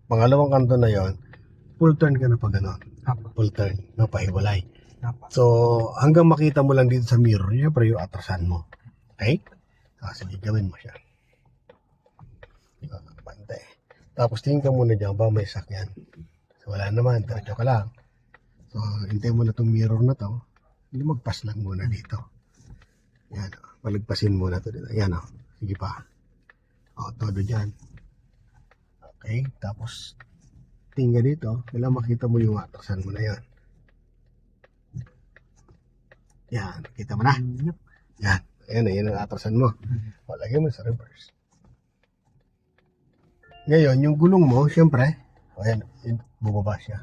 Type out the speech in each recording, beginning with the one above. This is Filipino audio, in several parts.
Pangalawang kanto na yon, full turn ka na pa gano'n. Apo. Full turn, no, pahiwalay. Apo. So, hanggang makita mo lang dito sa mirror, syempre yung atrasan mo. Okay? Sige, gawin mo siya. Pantay. Tapos tingin ka muna dyan, ba may sakyan. So, wala naman, diretso ka lang. So, hintay mo na itong mirror na to. Lumagpas lang muna dito. Yan, palagpasin muna to dito. Yan, sige pa. Todo dyan. Okay, tapos tingga dito, kailangan makita mo yung atrasan mo na yan. Yan, kita mo na? Yan, ayan ang atrasan mo. Lagay mo sa reverse. Ngayon, yung gulong mo, syempre, ayan, bubaba siya.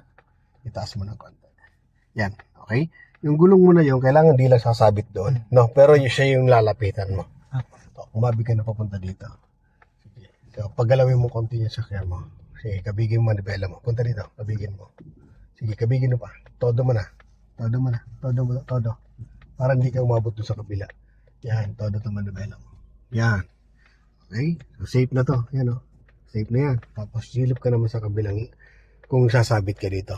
Itaas mo ng konti. Yan, okay? Yung gulong mo na yun, kailangan di lang sasabit doon. No, pero siya yung lalapitan mo. So, umabi ka na papunta dito. Sige. So, paggalawin mo konti yung sakyan mo. Sige, kabigin mo manibela mo. Punta dito, kabigin mo. Sige, kabigin mo pa. Todo mo na. Todo mo na. Todo mo na. Todo. Para hindi ka umabot doon sa kabila. Yan, todo to manibela mo. Yan. Okay? So, safe na to. Yan, safe na yan. Tapos, silip ka naman sa kabilang kung sasabit ka dito.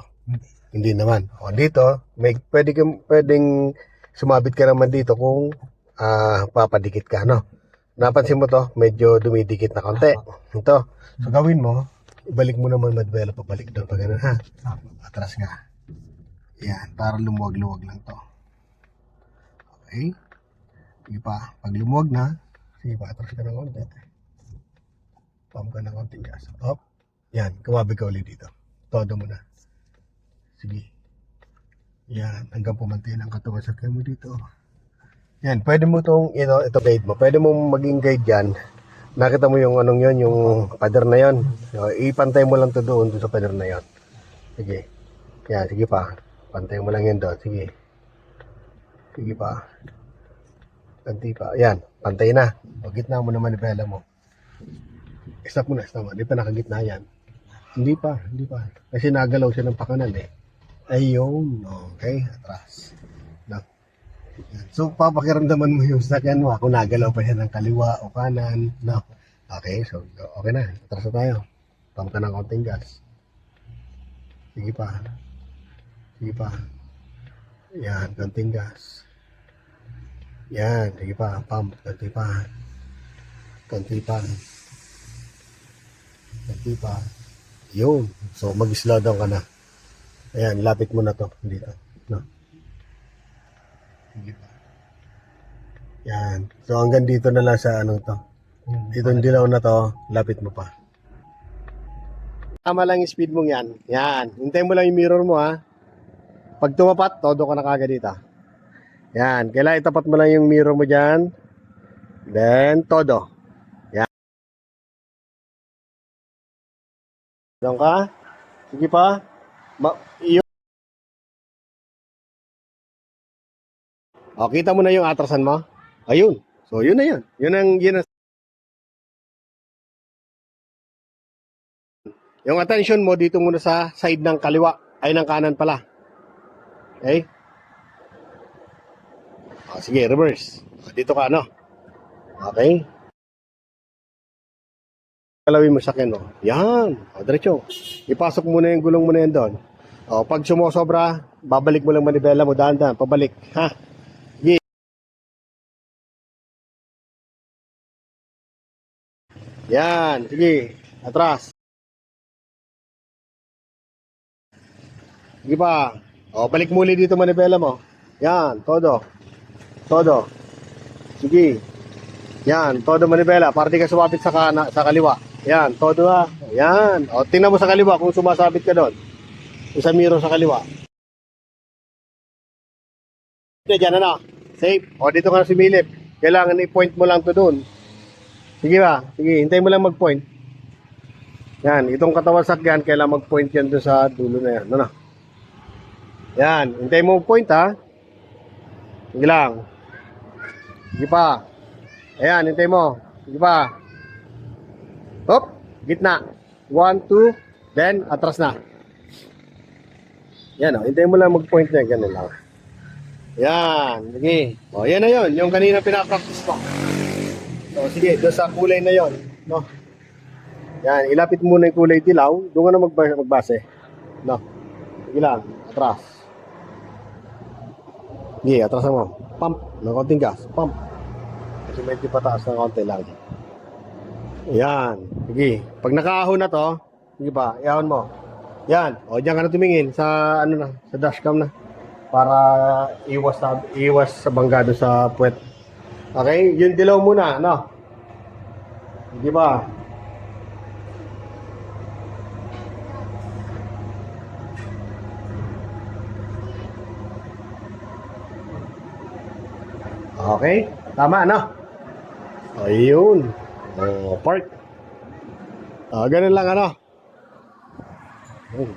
Hindi naman. Dito, pwedeng sumabit ka naman dito kung papadikit ka, no? Napansin mo to, medyo dumidikit na konti. Ito. So, gawin mo, ibalik mo naman manibela pabalik doon. Pag ganun, ha? Atras ka. Yan, para lumuwag-luwag lang to. Okay? Sige pa. Pag lumuwag na, sige pa, atras ka ng konti. Pump ka ng konti gas. Up. Yan, kumabig ka ulit dito. Todo mo na. Sige. Yan, hanggang pumantay ang katawan sa kaya mo dito. Yan, pwede mo ito guide mo. Pwede mo maging guide yan. Nakita mo yung anong yon, yung pader na yon. So, ipantay mo lang to doon sa pader na yon. Sige. Yan, sige pa. Pantay mo lang yan doon. Sige. Sige pa. Kanti pa. Yan, pantay na. O, gitna mo naman ibela mo. Stop mo na, stop mo. Hindi pa nakagitna yan. Hindi pa. Kasi nagalaw siya ng pakanan eh. Ayun. Okay, atras. No. So, papakiramdaman mo yung sakyan mo. Kung nagalaw pa siya ng kaliwa o kanan. No. Okay, so, okay na. Atras na tayo. Pump ka ng konting gas. Sige pa. Sige pa. Yan, konting gas. Yan, sige pa. Pump, konti pa. Konti pa. Konti pa. Yun. So, mag-slow down ka na. Ayan, lapit mo na to. Dito. No. Sige pa. Yan. So, hanggang dito na lang sa anong to. Itong dilaw na to, lapit mo pa. Tama lang yung speed mong yan. Yan. Hintayin mo lang yung mirror mo, ha. Pag tumapat, todo ka na kagad dito. Yan. Kailangan itapat mo lang yung mirror mo dyan. Then, todo. Yan. Doon ka. Sige pa. Kita mo na yung atrasan mo? Ayun. So, yun na yun. Yun ang yung attention mo dito muna sa side ng kaliwa. Ay, ng kanan pala. Okay? Sige, reverse. Dito ka, no? Okay? Kalawin mo sa akin, no? Yan. Diretso. Ipasok muna yung gulong mo na yan doon. Pag sumusobra, babalik mo lang manibela mo. Dahan-dahan. Pabalik. Ha? Sige. Yan. Sige. Atras. Sige pa. Balik muli dito manibela mo. Yan. Todo. Todo. Sige. Yan. Todo manibela. Para di ka sumapit sa kaliwa. Yan. Todo ha. Yan. Tingnan mo sa kaliwa kung sumasabit ka doon. Sa mirror sa kaliwa. Diyan ano. Safe. Dito ka na sumilip. Kailangan i-point mo lang to doon. Sige ba? Sige. Hintay mo lang mag-point. Yan. Itong katawan sakyan, kailangan mag-point yan doon sa dulo na yan. Ano? Yan. Hintay mo mag-point ha. Sige lang. Sige pa. Ayan. Hintay mo. Sige pa. Hop. Gitna. 1, 2. Then, atras na. Yan o. Hintay mo lang mag-point na. Ganun lang. Yan. Sige. Yan na yun. Yung kanina pinapractice mo. So, sige. Doon sa kulay na yon. No? Yan, ilapit muna yung kulay dilaw. Doon ka na magbase. No. Sige lang. Atras. Sige, atras mo. Pump. Ng konting gas. Pump. Kasi medyo pataas ng konti lang. Yan. Sige. Pag nakaahon na to, sige pa, iahon mo. Yan. O, diyan ka na tumingin sa, ano na, sa dashcam na. Para iwas sa bangga doon sa puwet. Okay? Yung dilaw muna, no? Di ba? Okay? Tama, no? Ayun. Park. Ganun lang, ano? Oh.